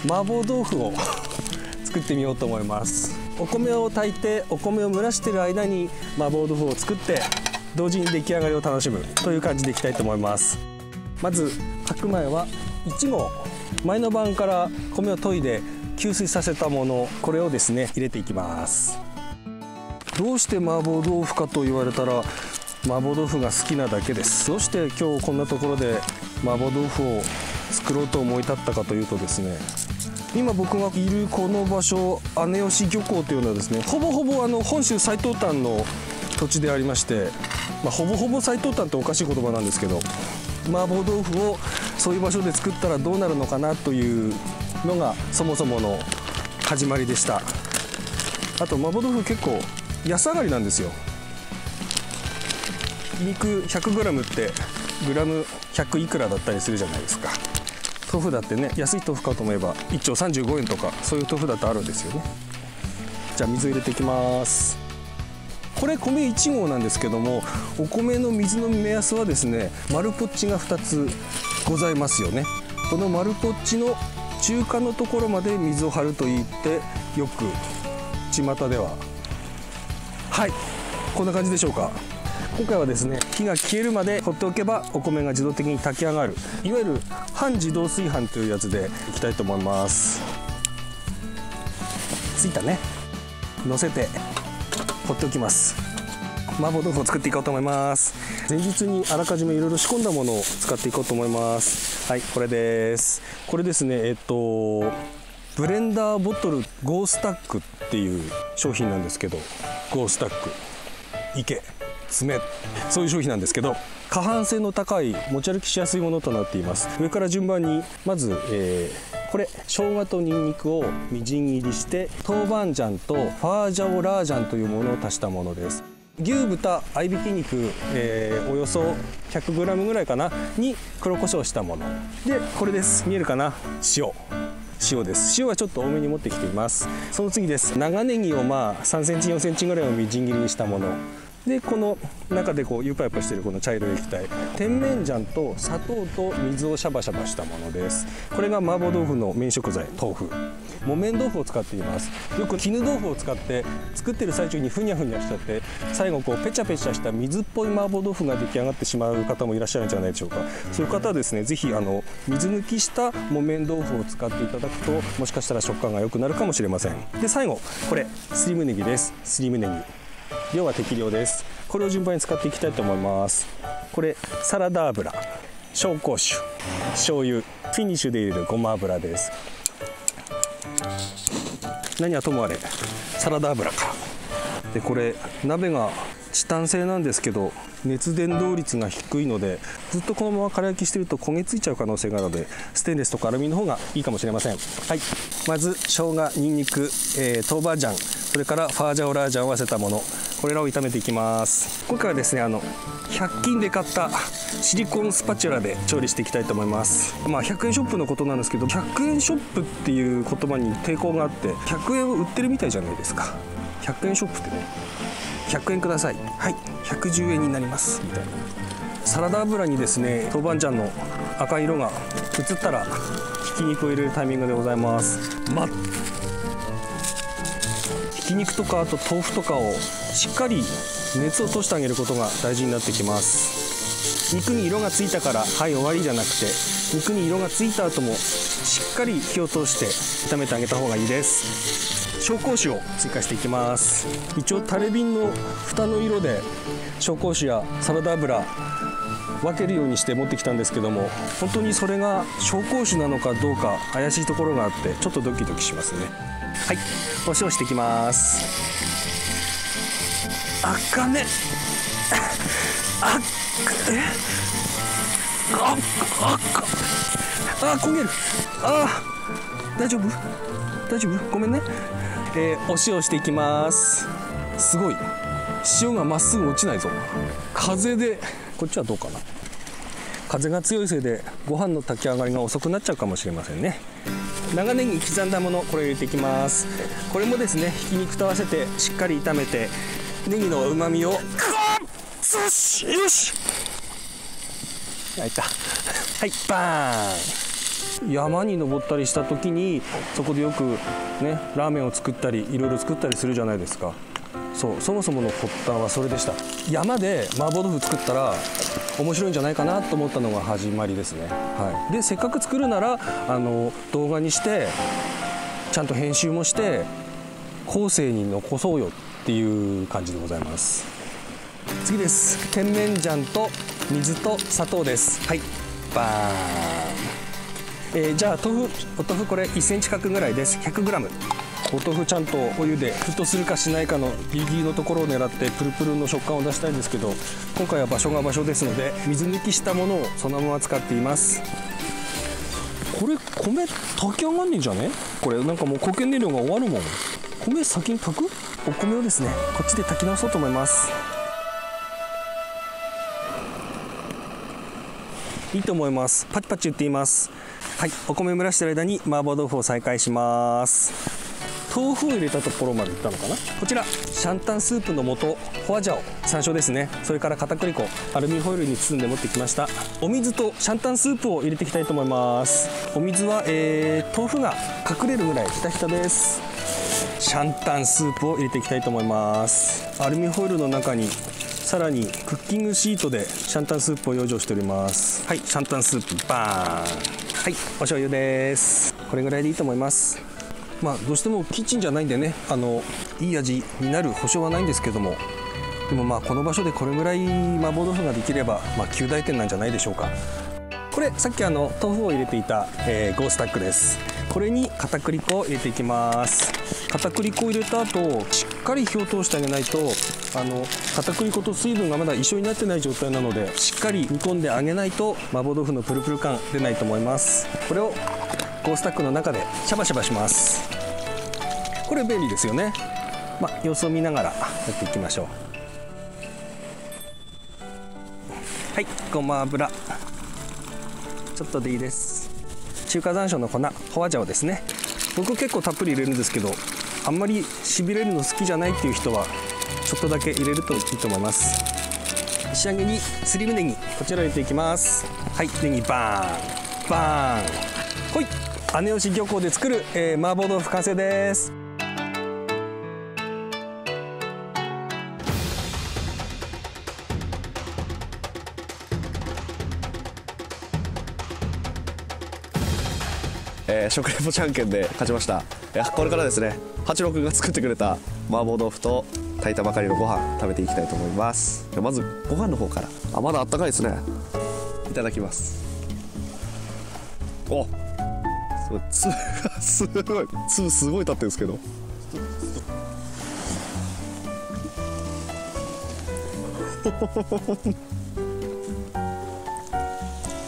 麻婆豆腐を作ってみようと思います。お米を炊いてお米を蒸らしている間に麻婆豆腐を作って同時に出来上がりを楽しむという感じでいきたいと思います。まず白米は1合、前の晩から米を研いで吸水させたもの、これをですね入れていきます。どうして麻婆豆腐かと言われたら麻婆豆腐が好きなだけです。どうして今日こんなところで麻婆豆腐を作ろうと思い立ったかというとですね、今僕がいるこの場所、姉吉漁港というのはですね、ほぼほぼ本州最東端の土地でありまして、ほぼほぼ最東端っておかしい言葉なんですけど、麻婆豆腐をそういう場所で作ったらどうなるのかなというのがそもそもの始まりでした。あと麻婆豆腐結構安上がりなんですよ。肉 100g ってグラム100いくらだったりするじゃないですか。豆腐だってね、安い豆腐買おうと思えば1丁35円とか、そういう豆腐だとあるんですよね。じゃあ水入れていきます。これ米1合なんですけども、お米の水の目安はですね、丸ポッチが2つございますよね。この丸ポッチの中間のところまで水を張ると言ってよく巷では、はい、こんな感じでしょうか。今回はですね、火が消えるまで放っておけばお米が自動的に炊き上がる、いわゆる半自動炊飯というやつでいきたいと思います。ついたね、乗せて放っておきます。麻婆豆腐を作っていこうと思います。前日にあらかじめいろいろ仕込んだものを使っていこうと思います。はい、これです。これですね、ブレンダーボトルゴースタックっていう商品なんですけど、ゴースタック池爪、そういう商品なんですけど、過半性の高い持ち歩きしやすいものとなっています。上から順番にまず、これ生姜とニンニクをみじん切りして豆板醤とファージャオラージャンというものを足したものです。牛豚合いびき肉、およそ 100g ぐらいかなに黒胡椒したもので、これです。見えるかな、塩です。塩はちょっと多めに持ってきています。その次です。長ネギを3センチ4センチぐらいをみじん切りにしたもので、この中でこうユパユパしているこの茶色い液体、甜麺醤と砂糖と水をシャバシャバしたものです。これが麻婆豆腐のメイン食材、豆腐。木綿豆腐を使っています。よく絹豆腐を使って作ってる最中にふにゃふにゃしちゃって、最後こうペチャペチャした水っぽい麻婆豆腐が出来上がってしまう方もいらっしゃるんじゃないでしょうか。そういう方はですね、ぜひ水抜きした木綿豆腐を使っていただくと、もしかしたら食感が良くなるかもしれません。で最後、これすりむねぎです。すりむねぎ量は適量です。これを順番に使っていきたいと思います。これサラダ油、紹興酒、醤油、フィニッシュで入れるごま油です。何はともあれサラダ油か。でこれ鍋がチタン製なんですけど、熱伝導率が低いので、ずっとこのまま空焼きしてると焦げついちゃう可能性があるので、ステンレスとかアルミの方がいいかもしれません。はい、まず生姜、ニンニク、豆板醤、それからファージャオラージャンを合わせたもの、これらを炒めていきます。今回はですね、100均で買ったシリコンスパチュラで調理していきたいと思います。100円ショップのことなんですけど、100円ショップっていう言葉に抵抗があって、100円を売ってるみたいじゃないですか。100円ショップってね、100円ください、はい、110円になりますみたいな。サラダ油にですね、豆板醤の赤い色が移ったらひき肉を入れるタイミングでございます。ひき肉とかあと豆腐とかをしっかり熱を通してあげることが大事になってきます。肉に色がついたからはい終わりじゃなくて、肉に色がついた後もしっかり火を通して炒めてあげた方がいいです。紹興酒を追加していきます。一応タレ瓶の蓋の色で紹興酒やサラダ油分けるようにして持ってきたんですけども、本当にそれが紹興酒なのかどうか怪しいところがあってちょっとドキドキしますね。はい、お塩していきます。あかね焦げる。大丈夫ごめんね。お塩していきます。すごい塩がまっすぐ落ちないぞ。風でこっちはどうかな。風が強いせいでご飯の炊き上がりが遅くなっちゃうかもしれませんね。長ネギ刻んだもの、これを入れていきます。これもですね、ひき肉と合わせてしっかり炒めて、ネギの旨味をよし焼いた。はい、バーン。山に登ったりした時にそこでよくねラーメンを作ったりいろいろ作ったりするじゃないですか。そもそもの発端はそれでした。山で麻婆豆腐作ったら面白いんじゃないかなと思ったのが始まりですね。はい、でせっかく作るなら動画にしてちゃんと編集もして後世に残そうよっていう感じでございます。次です。甜麺醤と水と砂糖です。はい、バーン。じゃあお豆腐これ1センチ角ぐらいです。100g。お豆腐ちゃんとお湯で沸騰するかしないかのギリギリのところを狙ってプルプルの食感を出したいんですけど、今回は場所が場所ですので水抜きしたものをそのまま使っています。これ米炊き上がんねえんじゃね？これなんかもう固形燃料が終わるもん。米先に炊く？お米をですねこっちで炊き直そうと思います。いいと思います。パチパチ言っています。はい、お米蒸らしてる間に麻婆豆腐を再開します。豆腐を入れたところまでいったのかな。こちらシャンタンスープの素、ホアジャオ、山椒ですね。それから片栗粉、アルミホイルに包んで持ってきました。お水とシャンタンスープを入れていきたいと思います。お水は、豆腐が隠れるぐらいひたひたです。シャンタンスープを入れていきたいと思います。アルミホイルの中にさらにクッキングシートでシャンタンスープを用意しております。はい、シャンタンスープバーン。はい、お醤油です。これぐらいでいいと思います。どうしてもキッチンじゃないんでねいい味になる保証はないんですけども、でもこの場所でこれぐらい麻婆豆腐ができれば及第点なんじゃないでしょうか。これさっき豆腐を入れていた、5スタックです。これに片栗粉を入れていきます。片栗粉を入れた後しっかり火を通してあげないと片栗粉と水分がまだ一緒になってない状態なので、しっかり煮込んであげないと麻婆豆腐のプルプル感出ないと思います。これを5スタックの中でシャバシャバします。これ便利ですよね。様子を見ながらやっていきましょう。はい、ごま油ちょっとでいいです。中華山椒の粉、ホアジャオですね。僕結構たっぷり入れるんですけど、あんまりしびれるの好きじゃないっていう人はちょっとだけ入れるといいと思います。仕上げにすり身ネギ、こちらを入れていきます。はい、ネギバーンバーン。ほい、姉吉漁港で作る、麻婆豆腐完成です。食レポじゃんけんで勝ちました。これからですね、八郎くんが作ってくれた麻婆豆腐と炊いたばかりのご飯食べていきたいと思います。まずご飯の方から。まだあったかいですね。いただきます。お、粒がすごい、粒すごい立ってるんですけど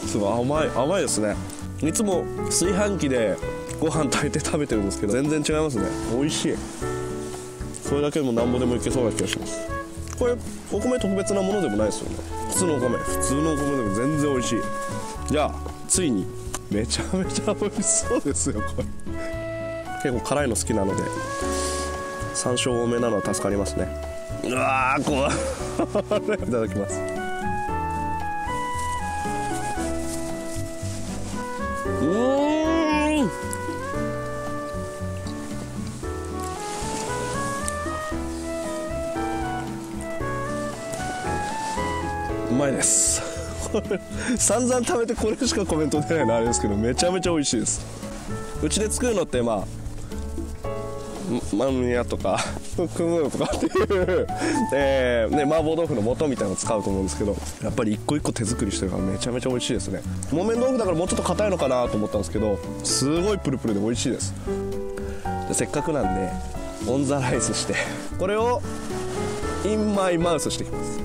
すごい甘いですね。いつも炊飯器でご飯炊いて食べてるんですけど全然違いますね。美味しい。それだけでもなんぼでもいけそうな気がします。これお米特別なものでもないですよね。普通のお米でも全然美味しい。じゃあついにめちゃめちゃ美味しそうですよ。これ結構辛いの好きなので山椒多めなのは助かりますね。うわーこれいただきます。うまいです。これ散々食べてこれしかコメント出ないのはあれですけどめちゃめちゃ美味しいです。うちで作るのってマムヤとかクムとかっていう麻婆豆腐の素みたいなの使うと思うんですけど、やっぱり一個一個手作りしてるからめちゃめちゃ美味しいですね。木綿豆腐だからもうちょっと硬いのかなと思ったんですけどすごいプルプルで美味しいです。でせっかくなんでオンザライスしてこれをインマイマウスしていきます。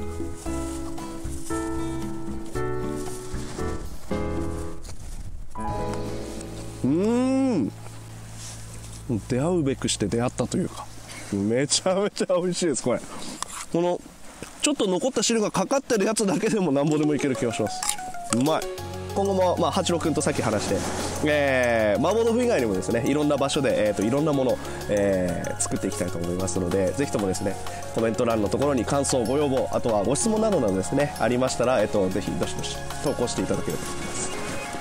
出会うべくして出会ったというかめちゃめちゃ美味しいです。このちょっと残った汁がかかってるやつだけでもなんぼでもいける気がします。うまい。今後も八郎くんとさっき話して、麻婆豆腐以外にもですねいろんな場所で、いろんなものを、作っていきたいと思いますので、ぜひともですねコメント欄のところに感想ご要望あとはご質問などですねありましたら、ぜひどしどし投稿していただければと思います。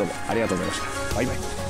どうもありがとうございました。バイバイ。